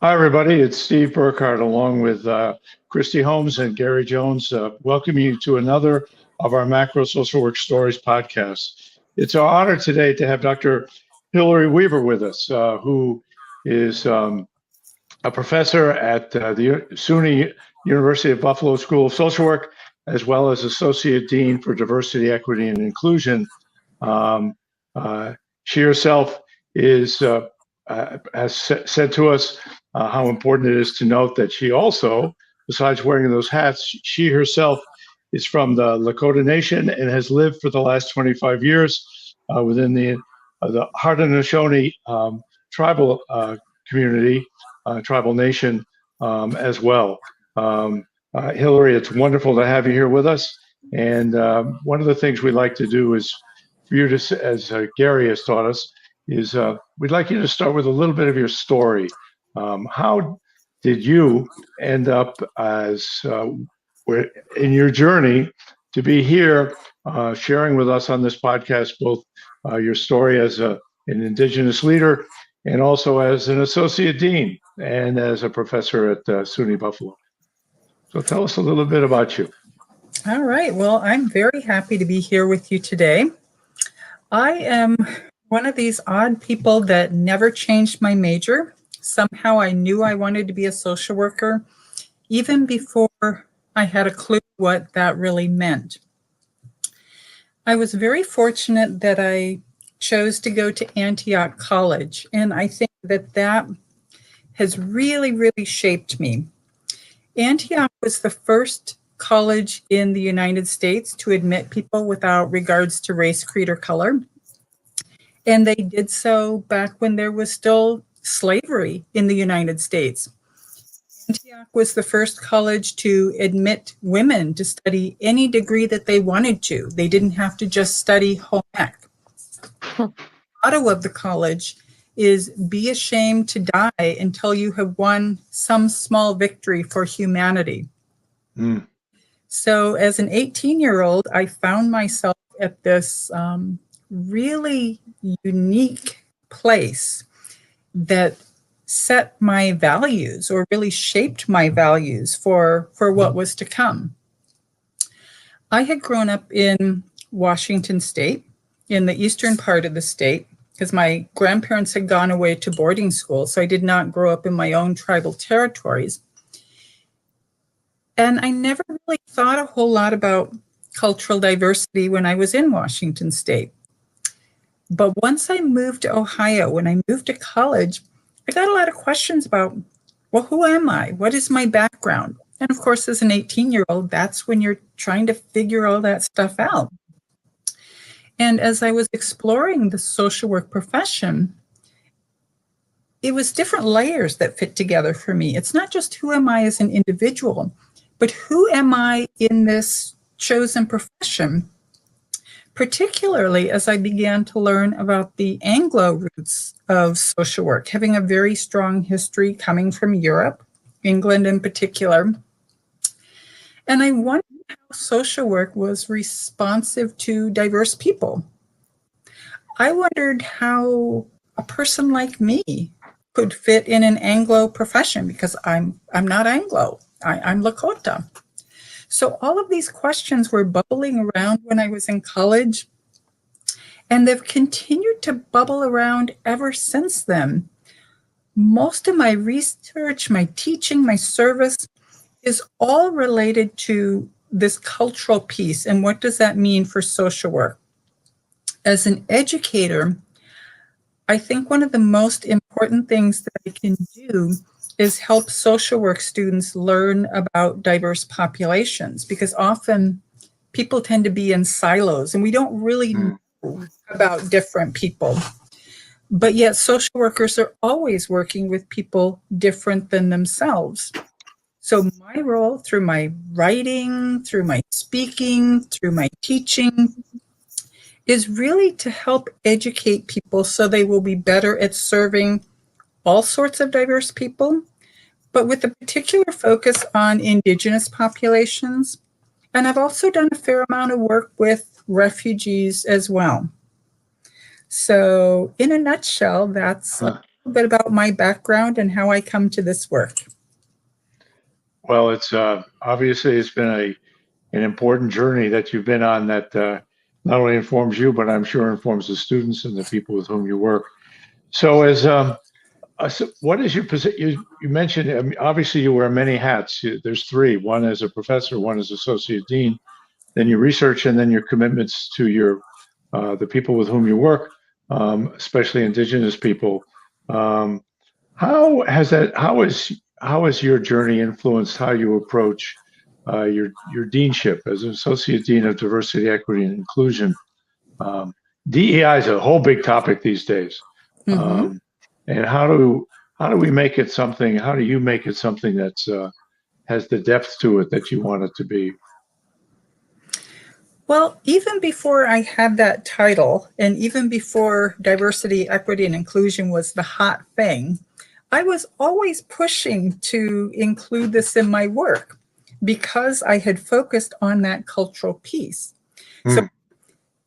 Hi, everybody. It's Steve Burkhardt along with Christy Holmes and Gary Jones. Welcoming you to another of our Macro Social Work Stories podcasts. It's our honor today to have Dr. Hillary Weaver with us, who is a professor at the SUNY University of Buffalo School of Social Work, as well as Associate Dean for Diversity, Equity, and Inclusion. Um, she herself is has said to us how important it is to note that she also, besides wearing those hats, she herself is from the Lakota Nation and has lived for the last 25 years within the Haudenosaunee tribal community, tribal nation as well. Hillary, it's wonderful to have you here with us. And one of the things we like to do is for you to, as Gary has taught us, is we'd like you to start with a little bit of your story. How did you end up as in your journey to be here sharing with us on this podcast, both your story as an Indigenous leader and also as an associate dean and as a professor at SUNY Buffalo? So tell us a little bit about you. All right. Well, I'm very happy to be here with you today. I am one of these odd people that never changed my major. Somehow I knew I wanted to be a social worker, even before I had a clue what that really meant. I was very fortunate that I chose to go to Antioch College, and I think that has really, really shaped me. Antioch was the first college in the United States to admit people without regards to race, creed, or color. And they did so back when there was still slavery in the United States. Antioch was the first college to admit women to study any degree that they wanted to. They didn't have to just study home ec. The motto of the college is "Be ashamed to die until you have won some small victory for humanity." Mm. So as an 18-year-old, I found myself at this really unique place that set my values, or really shaped my values for what was to come. I had grown up in Washington State, in the eastern part of the state, because my grandparents had gone away to boarding school, so I did not grow up in my own tribal territories. And I never really thought a whole lot about cultural diversity when I was in Washington State. But once I moved to Ohio, when I moved to college, I got a lot of questions about, well, who am I? What is my background? And of course, as an 18-year-old, that's when you're trying to figure all that stuff out. And as I was exploring the social work profession, it was different layers that fit together for me. It's not just who am I as an individual, but who am I in this chosen profession? Particularly as I began to learn about the Anglo roots of social work, having a very strong history coming from Europe, England in particular. And I wondered how social work was responsive to diverse people. I wondered how a person like me could fit in an Anglo profession, because I'm not Anglo, I'm Lakota. So all of these questions were bubbling around when I was in college, and they've continued to bubble around ever since then. Most of my research, my teaching, my service is all related to this cultural piece, and what does that mean for social work? As an educator, I think one of the most important things that I can do is help social work students learn about diverse populations, because often people tend to be in silos and we don't really know about different people. But yet social workers are always working with people different than themselves. So my role, through my writing, through my speaking, through my teaching, is really to help educate people so they will be better at serving all sorts of diverse people, but with a particular focus on Indigenous populations. And I've also done a fair amount of work with refugees as well. So in a nutshell, that's little bit about my background and how I come to this work. Well, it's obviously it's been an important journey that you've been on that not only informs you, but I'm sure informs the students and the people with whom you work. So, what is your position? You mentioned, I mean, obviously, you wear many hats. There's three: one as a professor, one as associate dean, then your research, and then your commitments to the people with whom you work, especially Indigenous people. Um, how has that? How has your journey influenced how you approach your deanship as an associate dean of diversity, equity, and inclusion? DEI is a whole big topic these days, Mm-hmm. and how do we make it something? How do you make it something that's has the depth to it that you want it to be? Well, even before I had that title, and even before diversity, equity, and inclusion was the hot thing, I was always pushing to include this in my work because I had focused on that cultural piece. So Mm.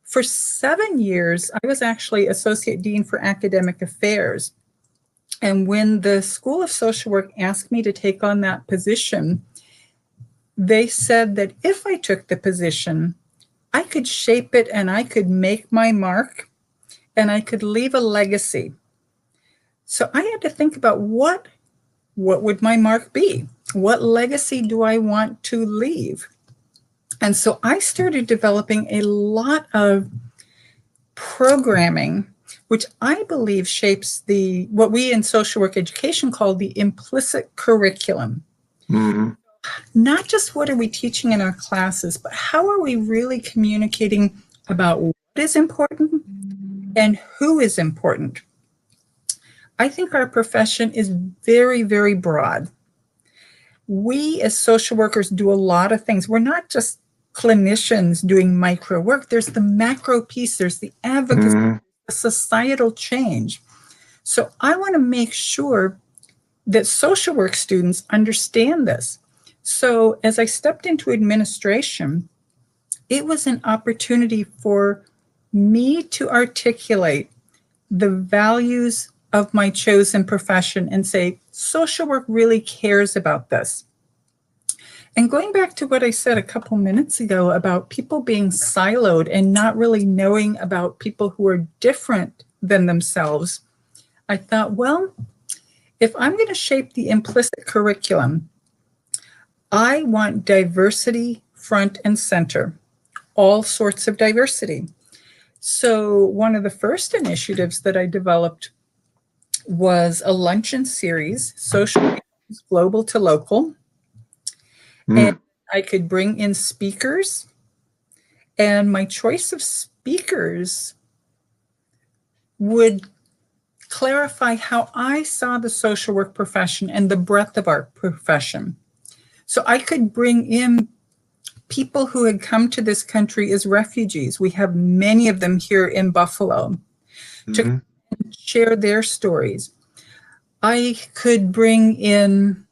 for 7 years, I was actually Associate Dean for Academic Affairs. And when the School of Social Work asked me to take on that position, they said that if I took the position, I could shape it and I could make my mark and I could leave a legacy. So I had to think about what would my mark be? What legacy do I want to leave? And so I started developing a lot of programming, which I believe shapes what we in social work education call the implicit curriculum. Mm-hmm. Not just what are we teaching in our classes, but how are we really communicating about what is important and who is important. I think our profession is very, very broad. We as social workers do a lot of things. We're not just clinicians doing micro work. There's the macro piece, there's the advocacy, Mm-hmm. the societal change. So I want to make sure that social work students understand this. So as I stepped into administration, it was an opportunity for me to articulate the values of my chosen profession and say, social work really cares about this. And going back to what I said a couple minutes ago about people being siloed and not really knowing about people who are different than themselves, I thought, well, if I'm going to shape the implicit curriculum, I want diversity front and center, all sorts of diversity. So one of the first initiatives that I developed was a luncheon series, Social Issues Global to Local. And I could bring in speakers. And my choice of speakers would clarify how I saw the social work profession and the breadth of our profession. So I could bring in people who had come to this country as refugees. We have many of them here in Buffalo to share their stories. I could bring in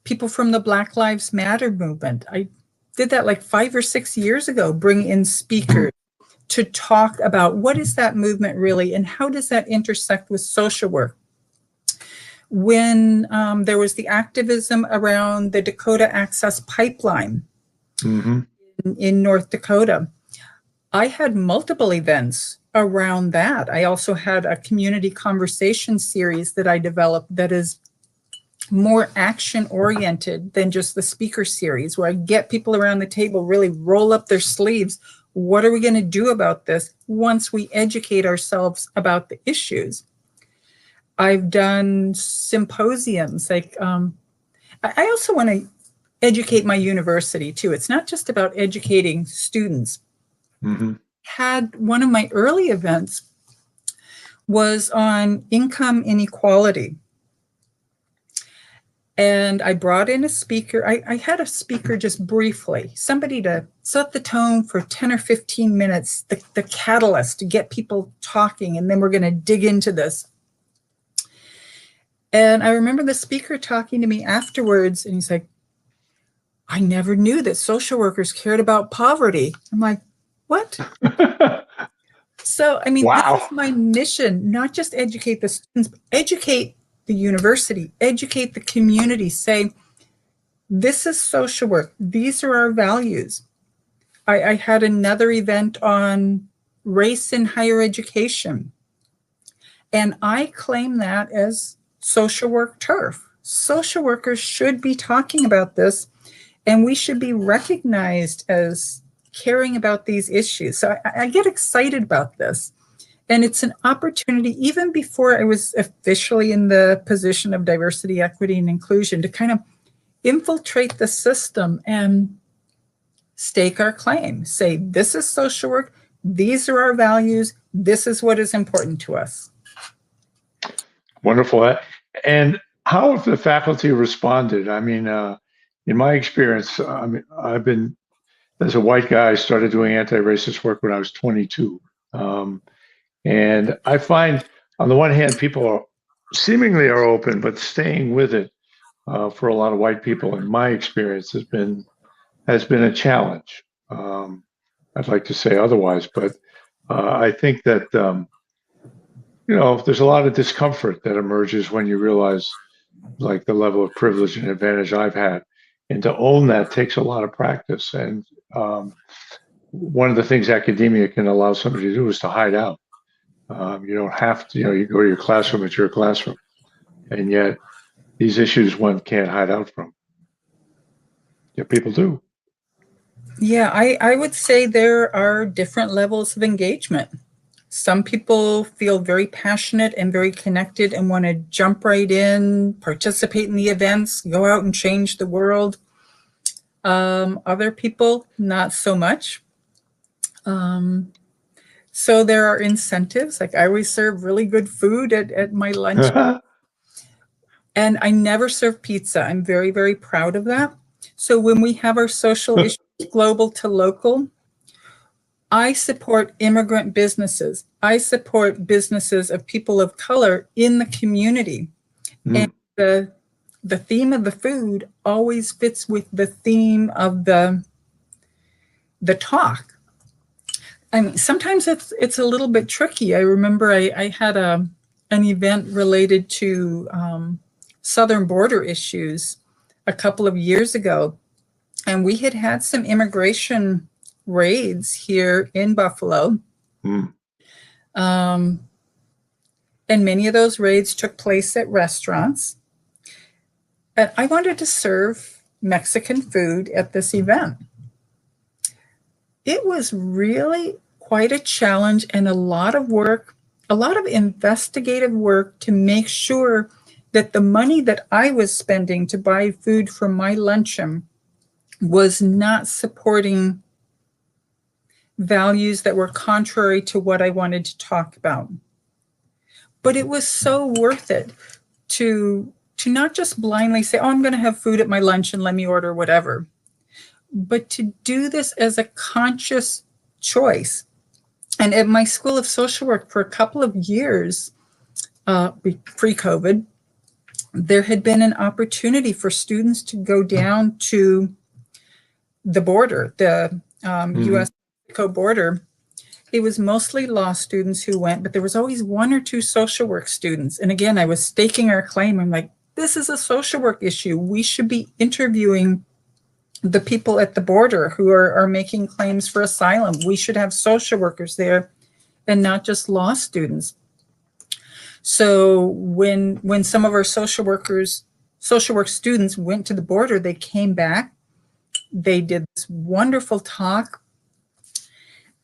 people from the Black Lives Matter movement. I did that like 5 or 6 years ago, bring in speakers to talk about what is that movement really and how does that intersect with social work. When there was the activism around the Dakota Access Pipeline in North Dakota, I had multiple events around that. I also had a community conversation series that I developed that is more action oriented than just the speaker series, where I get people around the table, really roll up their sleeves. What are we going to do about this once we educate ourselves about the issues? I've done symposiums. Like I also want to educate my university too. It's not just about educating students. Had one of my early events was on income inequality. And I brought in a speaker. I had a speaker just briefly, somebody to set the tone for 10 or 15 minutes, the catalyst to get people talking, and then we're going to dig into this. And I remember the speaker talking to me afterwards, and he's like, I never knew that social workers cared about poverty. I'm like, what? So, I mean, this Wow. is my mission, not just educate the students, but educate the university, educate the community, say, this is social work. These are our values. I had another event on race in higher education, and I claim that as social work turf. Social workers should be talking about this, and we should be recognized as caring about these issues. So I get excited about this. And it's an opportunity, even before I was officially in the position of diversity, equity, and inclusion, to kind of infiltrate the system and stake our claim. Say, this is social work. These are our values. This is what is important to us. Wonderful. And how have the faculty responded? I mean, in my experience, I mean, I've been, as a white guy, I started doing anti-racist work when I was 22. And I find, on the one hand, people are seemingly are open, but staying with it for a lot of white people, in my experience, has been a challenge. I'd like to say otherwise, but I think that there's a lot of discomfort that emerges when you realize, like, the level of privilege and advantage I've had, and to own that takes a lot of practice. And one of the things academia can allow somebody to do is to hide out. You don't have to, you go to your classroom, it's your classroom. And yet these issues one can't hide out from. Yet people do. Yeah, I would say there are different levels of engagement. Some people feel very passionate and very connected and want to jump right in, participate in the events, go out and change the world. Other people, not so much. So there are incentives. Like, I always serve really good food at my lunch. And I never serve pizza. I'm very, very proud of that. So when we have our social issues, global to local, I support immigrant businesses. I support businesses of people of color in the community. And the theme of the food always fits with the theme of the talk. I mean, sometimes it's a little bit tricky. I remember I had an event related to southern border issues a couple of years ago, and we had some immigration raids here in Buffalo. And many of those raids took place at restaurants. And I wanted to serve Mexican food at this event. It was really quite a challenge and a lot of work, a lot of investigative work to make sure that the money that I was spending to buy food for my luncheon was not supporting values that were contrary to what I wanted to talk about. But it was so worth it to not just blindly say, oh, I'm going to have food at my lunch and let me order whatever, but to do this as a conscious choice. And at my School of Social Work for a couple of years, pre-COVID, there had been an opportunity for students to go down to the border, the U.S.-Mexico border. It was mostly law students who went, but there was always one or two social work students. And again, I was staking our claim. I'm like, this is a social work issue. We should be interviewing the people at the border who are making claims for asylum. We should have social workers there and not just law students. So when some of our social work students went to the border, they came back. They did this wonderful talk.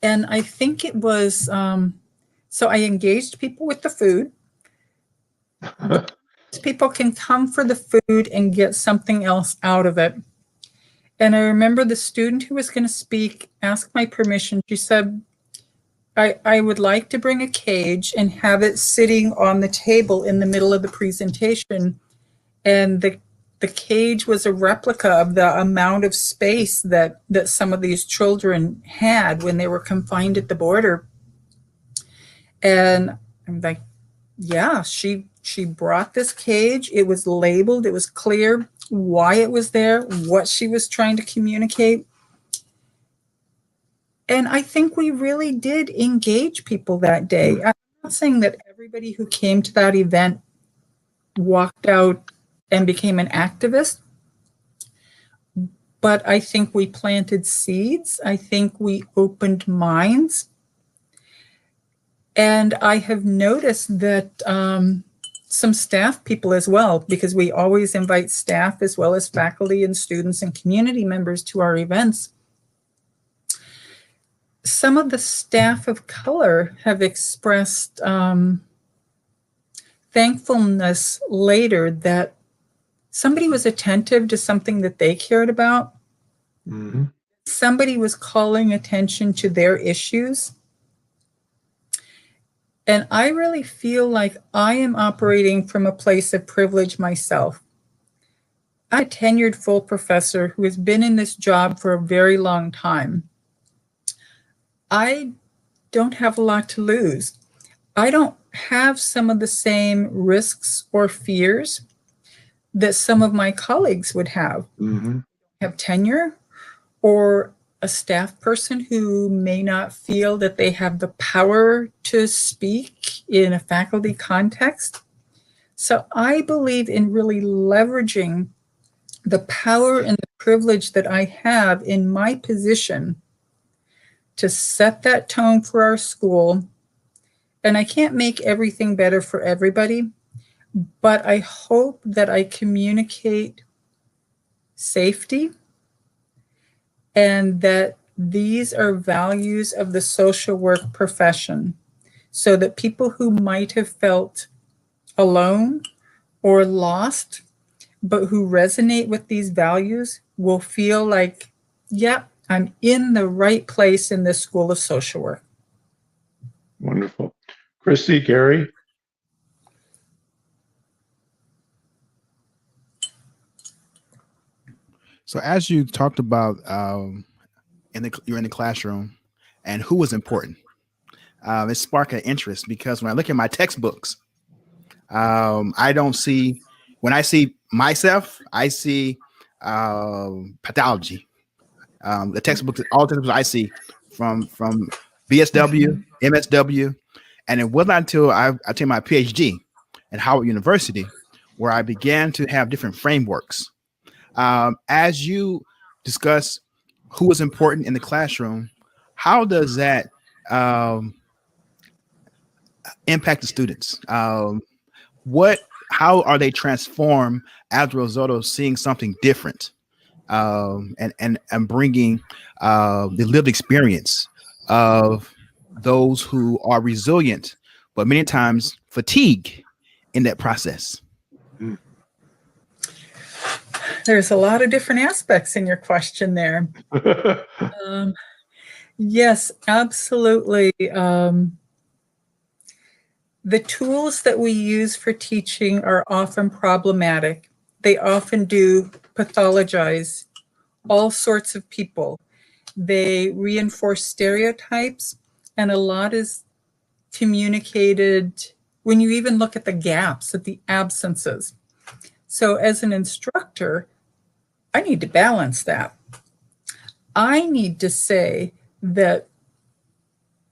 And I think it was, so I engaged people with the food. People can come for the food and get something else out of it. And I remember the student who was going to speak asked my permission. She said, I would like to bring a cage and have it sitting on the table in the middle of the presentation. And the cage was a replica of the amount of space that some of these children had when they were confined at the border. And I'm like, yeah, she brought this cage. It was labeled. It was clear why it was there, what she was trying to communicate. And I think we really did engage people that day. I'm not saying that everybody who came to that event walked out and became an activist, but I think we planted seeds. I think we opened minds. And I have noticed that some staff people as well, because we always invite staff as well as faculty and students and community members to our events. Some of the staff of color have expressed thankfulness later that somebody was attentive to something that they cared about. Mm-hmm. Somebody was calling attention to their issues. And I really feel like I am operating from a place of privilege myself. I'm a tenured full professor who has been in this job for a very long time. I don't have a lot to lose. I don't have some of the same risks or fears that some of my colleagues would have. Mm-hmm. Have tenure, or a staff person who may not feel that they have the power to speak in a faculty context. So I believe in really leveraging the power and the privilege that I have in my position to set that tone for our school. And I can't make everything better for everybody, but I hope that I communicate safety and that these are values of the social work profession, so that people who might have felt alone or lost, but who resonate with these values will feel like, yep, I'm in the right place in this School of Social Work. Wonderful. Christy, Gary? So as you talked about you're in the classroom and who was important, it sparked an interest, because when I look at my textbooks, I don't see, when I see myself, I see pathology. The textbooks, all the textbooks I see from BSW, MSW, and it wasn't until I took my PhD at Howard University where I began to have different frameworks. As you discuss who is important in the classroom, how does that impact the students? How are they transformed as a result of seeing something different, and bringing the lived experience of those who are resilient, but many times fatigue in that process? There's a lot of different aspects in your question there. Yes, absolutely. The tools that we use for teaching are often problematic. They often do pathologize all sorts of people. They reinforce stereotypes, and a lot is communicated when you even look at the gaps, at the absences. So as an instructor, I need to balance that. I need to say that,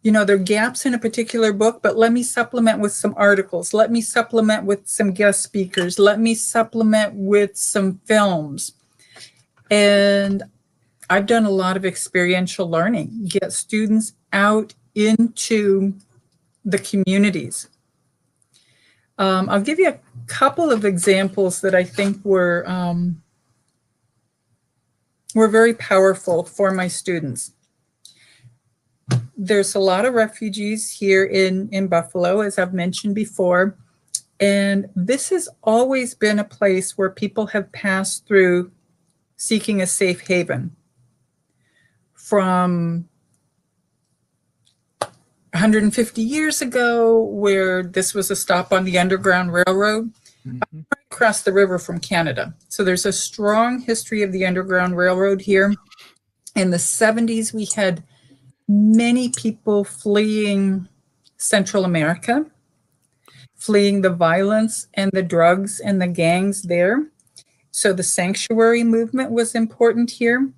there are gaps in a particular book, but let me supplement with some articles. Let me supplement with some guest speakers. Let me supplement with some films. And I've done a lot of experiential learning, get students out into the communities. I'll give you a couple of examples that I think were very powerful for my students. There's a lot of refugees here in Buffalo, as I've mentioned before, and this has always been a place where people have passed through seeking a safe haven. From 150 years ago, where this was a stop on the Underground Railroad, across the river from Canada. So there's a strong history of the Underground Railroad here. In the 70s, we had many people fleeing Central America, fleeing the violence and the drugs and the gangs there. So the sanctuary movement was important here.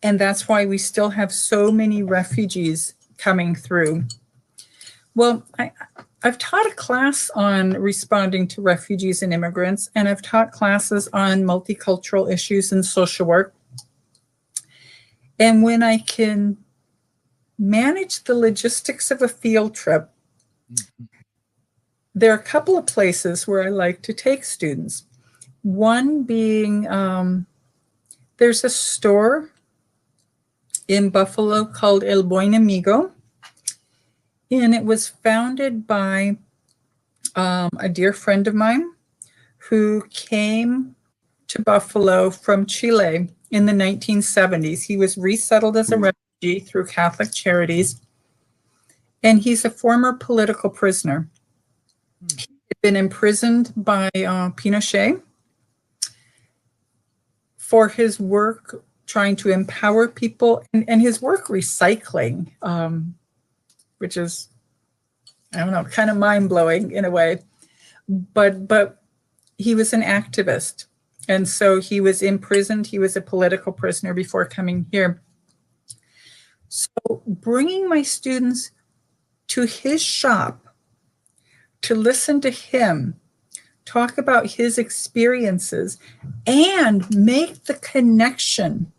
And that's why we still have so many refugees coming through. Well, I've taught a class on responding to refugees and immigrants, and I've taught classes on multicultural issues and social work. And when I can manage the logistics of a field trip, there are a couple of places where I like to take students. One being, there's a store in Buffalo called El Buen Amigo, and it was founded by a dear friend of mine who came to Buffalo from Chile in the 1970s. He was resettled as a refugee through Catholic Charities, and he's a former political prisoner. He had been imprisoned by Pinochet for his work trying to empower people, and his work recycling, which is, I don't know, kind of mind-blowing in a way. But he was an activist. And so he was imprisoned. He was a political prisoner before coming here. So bringing my students to his shop to listen to him talk about his experiences and make the connection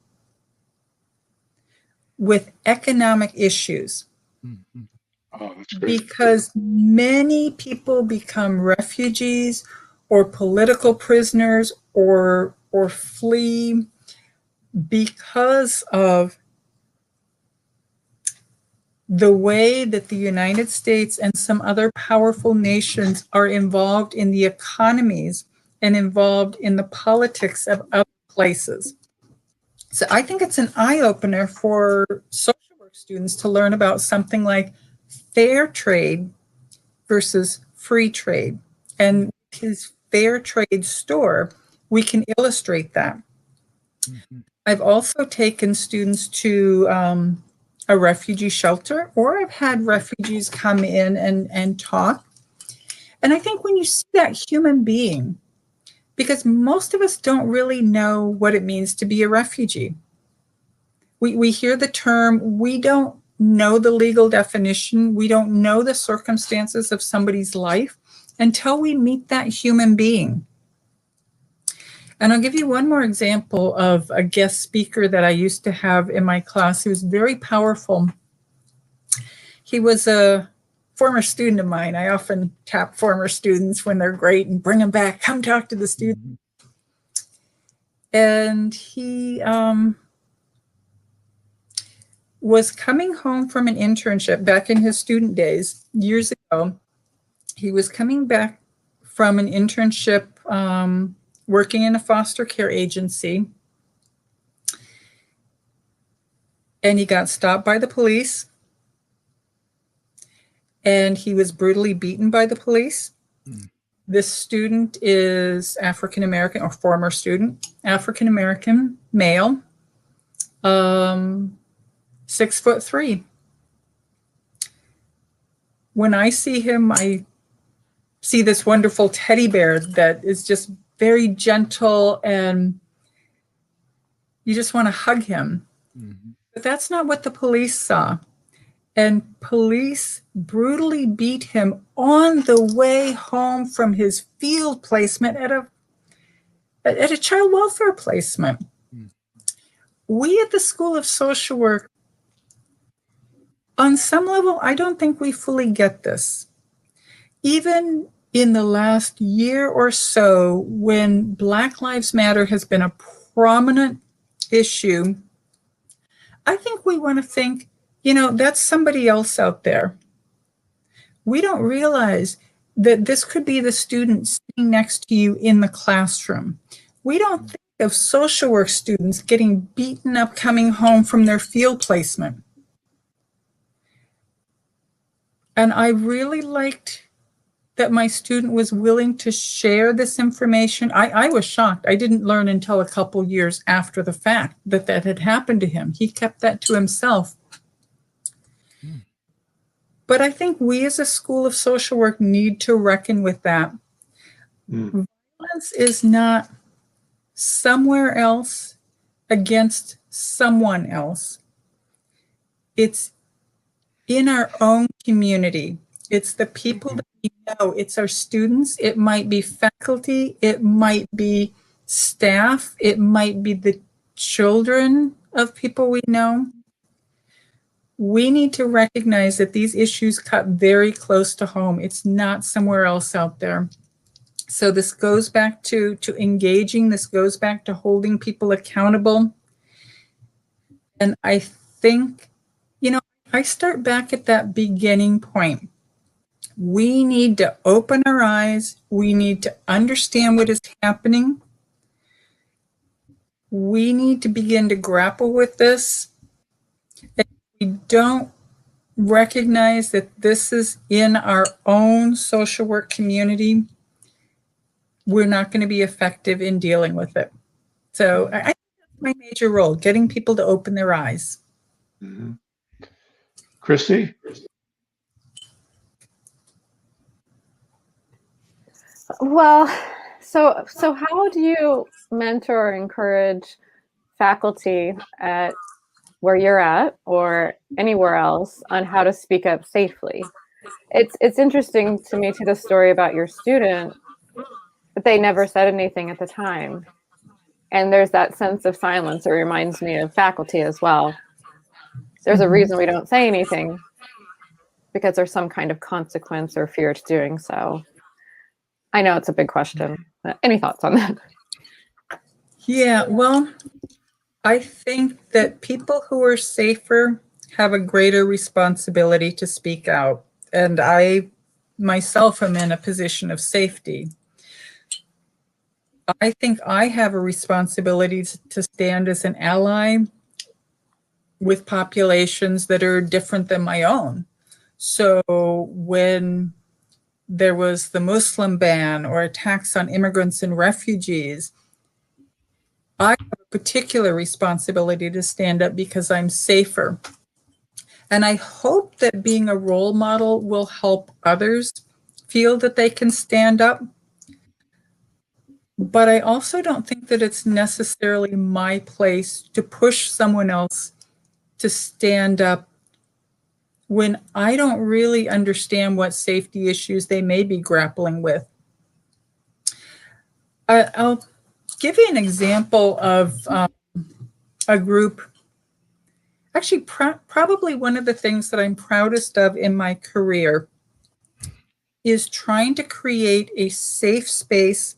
with economic issues. Oh, that's great. Because many people become refugees or political prisoners or flee because of the way that the United States and some other powerful nations are involved in the economies and involved in the politics of other places. So I think it's an eye-opener for social work students to learn about something like fair trade versus free trade. And his fair trade store, we can illustrate that. Mm-hmm. I've also taken students to a refugee shelter, or I've had refugees come in and talk. And I think when you see that human being, because most of us don't really know what it means to be a refugee. We hear the term, we don't know the legal definition, we don't know the circumstances of somebody's life until we meet that human being. And I'll give you one more example of a guest speaker that I used to have in my class. He was very powerful. He was a former student of mine. I often tap former students when they're great and bring them back, come talk to the student. And he was coming home from an internship back in his student days, years ago. He was coming back from an internship working in a foster care agency. And he got stopped by the police. And he was brutally beaten by the police. Mm. This student is African-American, or former student, African-American, male, 6'3". When I see him, I see this wonderful teddy bear that is just very gentle, and you just want to hug him. Mm-hmm. But that's not what the police saw. And police brutally beat him on the way home from his field placement at a child welfare placement. Mm-hmm. We at the School of Social Work, on some level, I don't think we fully get this. Even in the last year or so, when Black Lives Matter has been a prominent issue, I think we want to think, that's somebody else out there. We don't realize that this could be the student sitting next to you in the classroom. We don't think of social work students getting beaten up coming home from their field placement. And I really liked that my student was willing to share this information. I was shocked. I didn't learn until a couple years after the fact that had happened to him. He kept that to himself. But I think we as a School of Social Work need to reckon with that. Violence is not somewhere else against someone else. It's in our own community. It's the people that we know. It's our students. It might be faculty. It might be staff. It might be the children of people we know. We need to recognize that these issues cut very close to home. It's not somewhere else out there. So this goes back to engaging. This goes back to holding people accountable. And I think, I start back at that beginning point. We need to open our eyes. We need to understand what is happening. We need to begin to grapple with this. If we don't recognize that this is in our own social work community, we're not going to be effective in dealing with it. So I think that's my major role, getting people to open their eyes. Mm-hmm. Christy? Well, so how do you mentor or encourage faculty at where you're at or anywhere else on how to speak up safely? It's interesting to me, to the story about your student, but they never said anything at the time. And there's that sense of silence. It reminds me of faculty as well. There's a reason we don't say anything, because there's some kind of consequence or fear to doing so. I know it's a big question. Any thoughts on that? Yeah, well, I think that people who are safer have a greater responsibility to speak out. And I myself am in a position of safety. I think I have a responsibility to stand as an ally with populations that are different than my own. So when there was the Muslim ban or attacks on immigrants and refugees, I have a particular responsibility to stand up because I'm safer. And I hope that being a role model will help others feel that they can stand up. But I also don't think that it's necessarily my place to push someone else to stand up when I don't really understand what safety issues they may be grappling with. I'll give you an example of a group. Actually, probably one of the things that I'm proudest of in my career is trying to create a safe space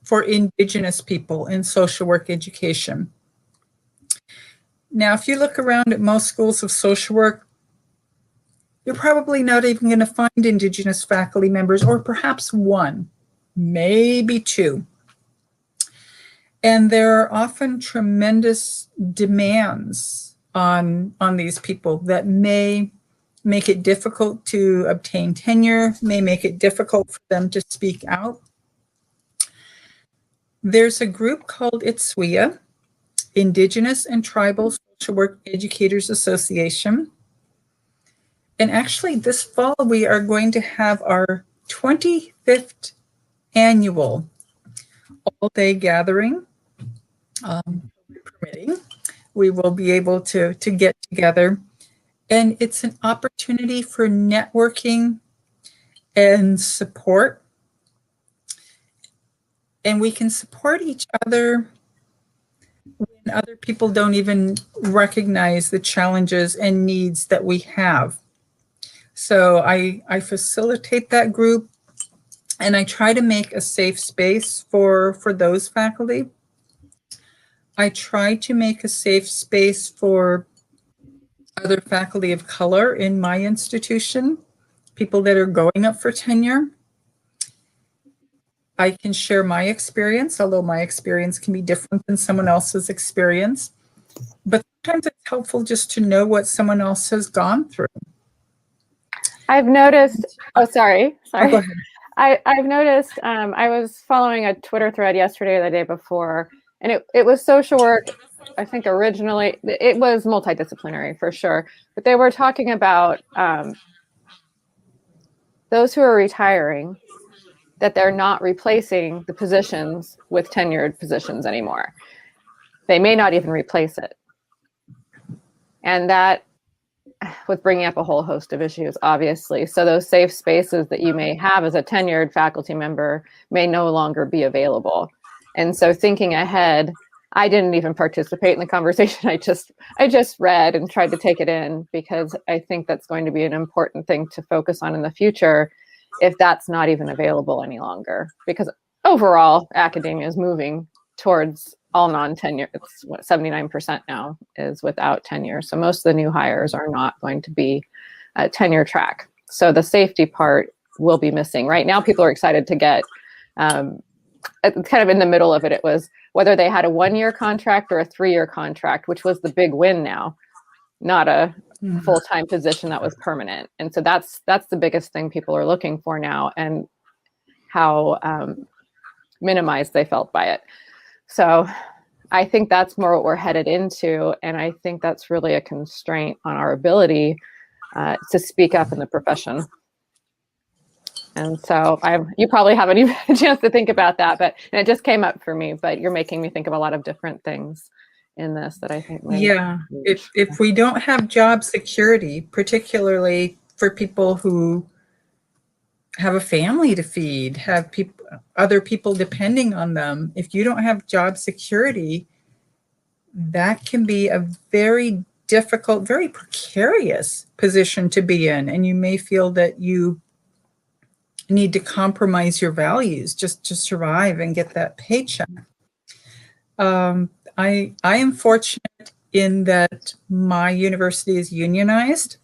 for Indigenous people in social work education. Now, if you look around at most schools of social work, you're probably not even going to find Indigenous faculty members, or perhaps one, maybe two. And there are often tremendous demands on these people that may make it difficult to obtain tenure, may make it difficult for them to speak out. There's a group called ITSWEA, Indigenous and Tribal Social Work Educators Association. And actually this fall, we are going to have our 25th annual all-day gathering. Permitting, we will be able to get together. And it's an opportunity for networking and support. And we can support each other when other people don't even recognize the challenges and needs that we have. So I facilitate that group, and I try to make a safe space for those faculty. I try to make a safe space for other faculty of color in my institution, people that are going up for tenure. I can share my experience, although my experience can be different than someone else's experience. But sometimes it's helpful just to know what someone else has gone through. I've noticed, sorry. Oh, go ahead. I've noticed, I was following a Twitter thread yesterday or the day before, and it was social work. I think originally it was multidisciplinary for sure, but they were talking about those who are retiring, that they're not replacing the positions with tenured positions anymore. They may not even replace it. And that was bringing up a whole host of issues, obviously. So those safe spaces that you may have as a tenured faculty member may no longer be available. And so thinking ahead, I didn't even participate in the conversation. I just read and tried to take it in, because I think that's going to be an important thing to focus on in the future if that's not even available any longer. Because overall, academia is moving towards all non-tenure. It's what 79% now is without tenure. So most of the new hires are not going to be a tenure track. So the safety part will be missing. Right now, people are excited to get kind of in the middle of it. It was whether they had a 1-year contract or a 3-year contract, which was the big win now, not a full-time position that was permanent. And so that's the biggest thing people are looking for now, and how minimized they felt by it. So I think that's more what we're headed into. And I think that's really a constraint on our ability to speak up in the profession. And so you probably haven't even had a chance to think about that, and it just came up for me, but you're making me think of a lot of different things in this that I think. Yeah. If we don't have job security, particularly for people who have a family to feed, have other people depending on them, if you don't have job security, that can be a very difficult, very precarious position to be in. And you may feel that you need to compromise your values just to survive and get that paycheck. I am fortunate in that my university is unionized,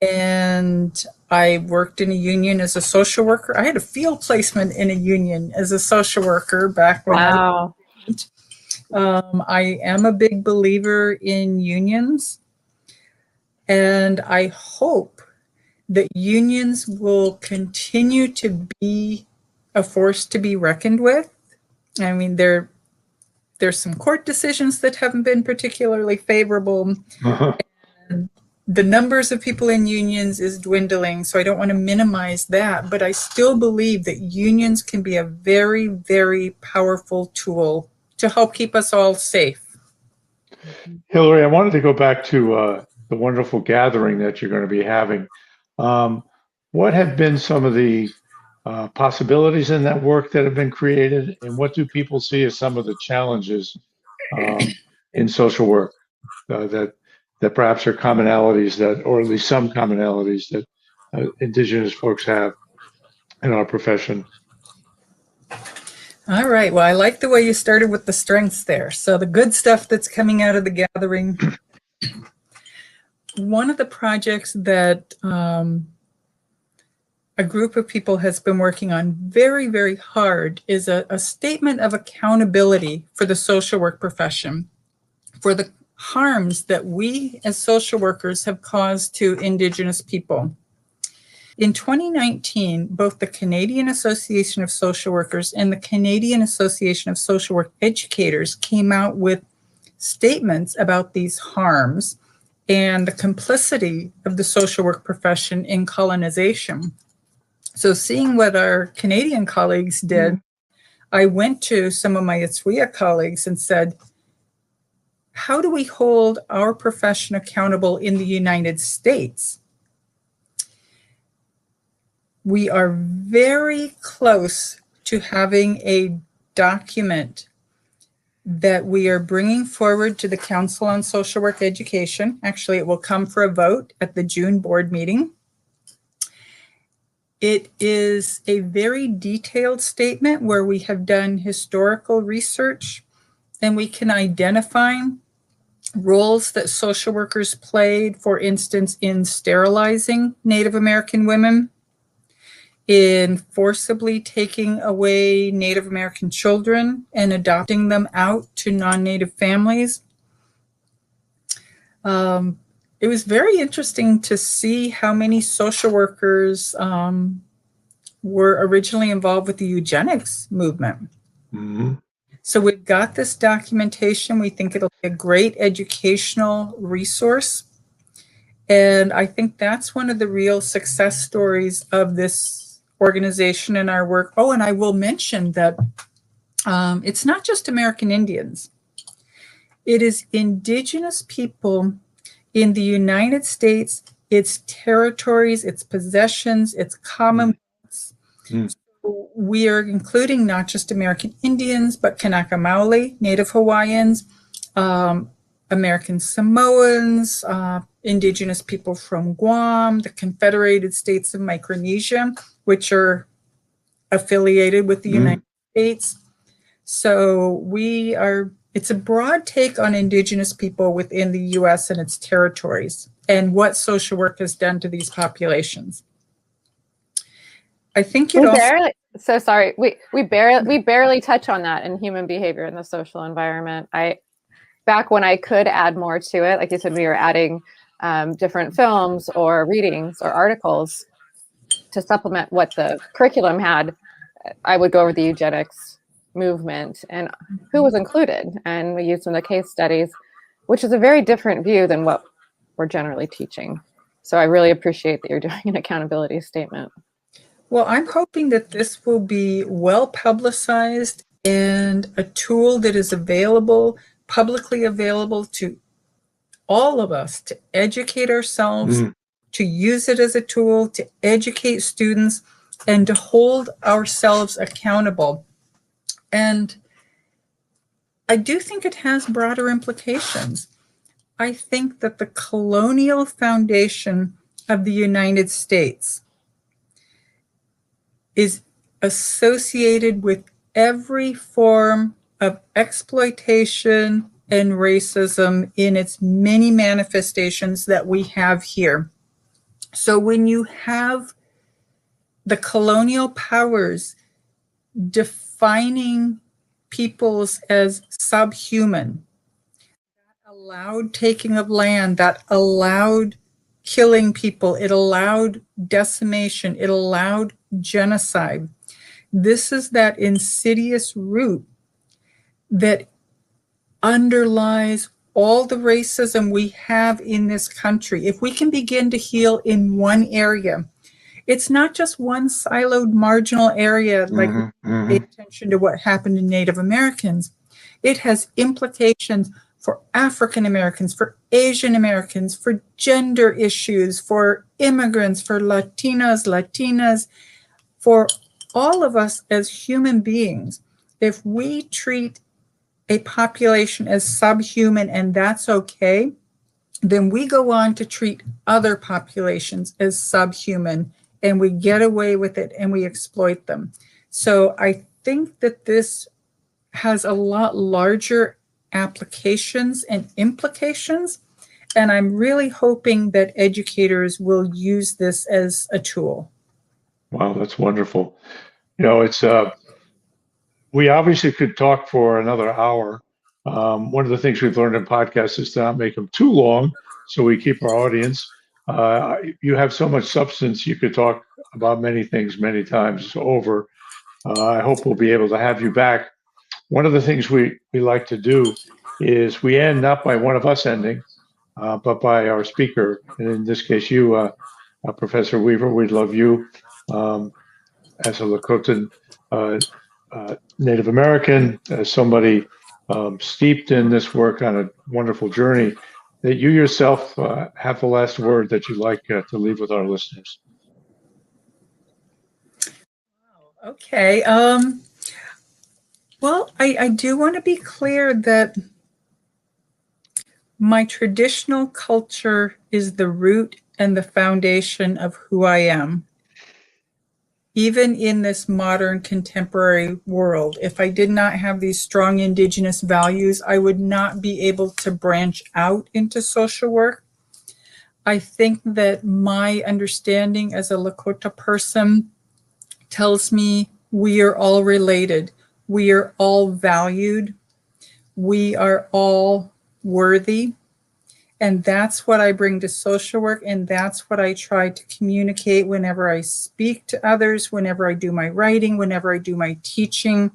and I worked in a union as a social worker. I had a field placement in a union as a social worker back when wow. I am a big believer in unions, and I hope that unions will continue to be a force to be reckoned with. I mean, there's some court decisions that haven't been particularly favorable. And the numbers of people in unions is dwindling, so I don't want to minimize that, but I still believe that unions can be a very, very powerful tool to help keep us all safe. Hillary, I wanted to go back to the wonderful gathering that you're going to be having. What have been some of the possibilities in that work that have been created, and what do people see as some of the challenges in social work that perhaps are commonalities or at least some commonalities that Indigenous folks have in our profession? All right. Well, I like the way you started with the strengths there. So the good stuff that's coming out of the gathering. One of the projects that a group of people has been working on very, very hard is a statement of accountability for the social work profession, for the harms that we as social workers have caused to Indigenous people. In 2019, both the Canadian Association of Social Workers and the Canadian Association of Social Work Educators came out with statements about these harms and the complicity of the social work profession in colonization. So seeing what our Canadian colleagues did, I went to some of my Atswia colleagues and said, how do we hold our profession accountable in the United States? We are very close to having a document that we are bringing forward to the Council on Social Work Education. Actually, it will come for a vote at the June board meeting. It is a very detailed statement where we have done historical research, and we can identify roles that social workers played, for instance, in sterilizing Native American women, in forcibly taking away Native American children and adopting them out to non-Native families. It was very interesting to see how many social workers were originally involved with the eugenics movement. Mm-hmm. So we've got this documentation. We think it'll be a great educational resource. And I think that's one of the real success stories of this organization and our work. Oh, and I will mention that it's not just American Indians. It is Indigenous people In the United States, its territories, its possessions, its commonwealths. We are including not just American Indians, but Kanaka Maoli, Native Hawaiians, American Samoans, Indigenous people from Guam, the Confederated States of Micronesia, which are affiliated with the United States. So it's a broad take on Indigenous people within the U.S. and its territories and what social work has done to these populations. I think we barely touch on that in human behavior in the social environment. Back when I could add more to it, like you said, we were adding different films or readings or articles to supplement what the curriculum had. I would go over the eugenics movement and who was included, and we used some of the case studies, which is a very different view than what we're generally teaching. So I really appreciate that you're doing an accountability statement. Well, I'm hoping that this will be well publicized and a tool that is publicly available to all of us to educate ourselves, to use it as a tool, to educate students, and to hold ourselves accountable. And I do think it has broader implications. I think that the colonial foundation of the United States is associated with every form of exploitation and racism in its many manifestations that we have here. So when you have the colonial powers defining peoples as subhuman, that allowed taking of land, that allowed killing people, it allowed decimation, it allowed genocide. This is that insidious root that underlies all the racism we have in this country. If we can begin to heal in one area, it's not just one siloed marginal area, like pay attention to what happened to Native Americans. It has implications for African Americans, for Asian Americans, for gender issues, for immigrants, for Latinas, for all of us as human beings. If we treat a population as subhuman and that's okay, then we go on to treat other populations as subhuman and we get away with it and we exploit them. So I think that this has a lot larger applications and implications, and I'm really hoping that educators will use this as a tool. Wow, that's wonderful. It's we obviously could talk for another hour. One of the things we've learned in podcasts is to not make them too long, so we keep our audience. You have so much substance, you could talk about many things many times over. I hope we'll be able to have you back. One of the things we like to do is we end not by one of us ending, but by our speaker. And in this case, you, Professor Weaver, we'd love you as a Lakota Native American, as somebody steeped in this work on a wonderful journey, that you yourself have the last word that you'd like to leave with our listeners. Okay. Well, I do want to be clear that my traditional culture is the root and the foundation of who I am. Even in this modern contemporary world, if I did not have these strong Indigenous values, I would not be able to branch out into social work. I think that my understanding as a Lakota person tells me we are all related. We are all valued. We are all worthy. And that's what I bring to social work. And that's what I try to communicate whenever I speak to others, whenever I do my writing, whenever I do my teaching.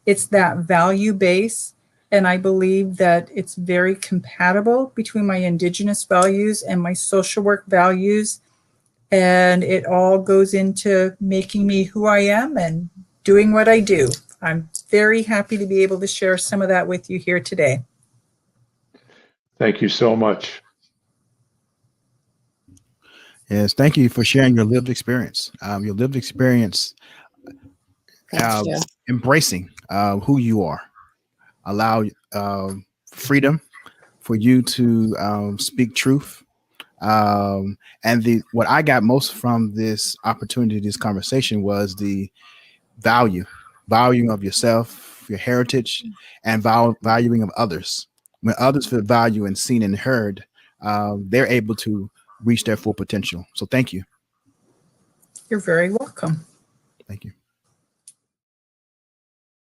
It's that value base. And I believe that it's very compatible between my Indigenous values and my social work values. And it all goes into making me who I am and doing what I do. I'm very happy to be able to share some of that with you here today. Thank you so much. Yes, thank you for sharing your lived experience. Your lived experience, Thank you. embracing who you are, allow freedom for you to speak truth. And what I got most from this opportunity, this conversation, was the valuing of yourself, your heritage, and valuing of others. When others feel value and seen and heard, they're able to reach their full potential. So thank you. You're very welcome. Thank you.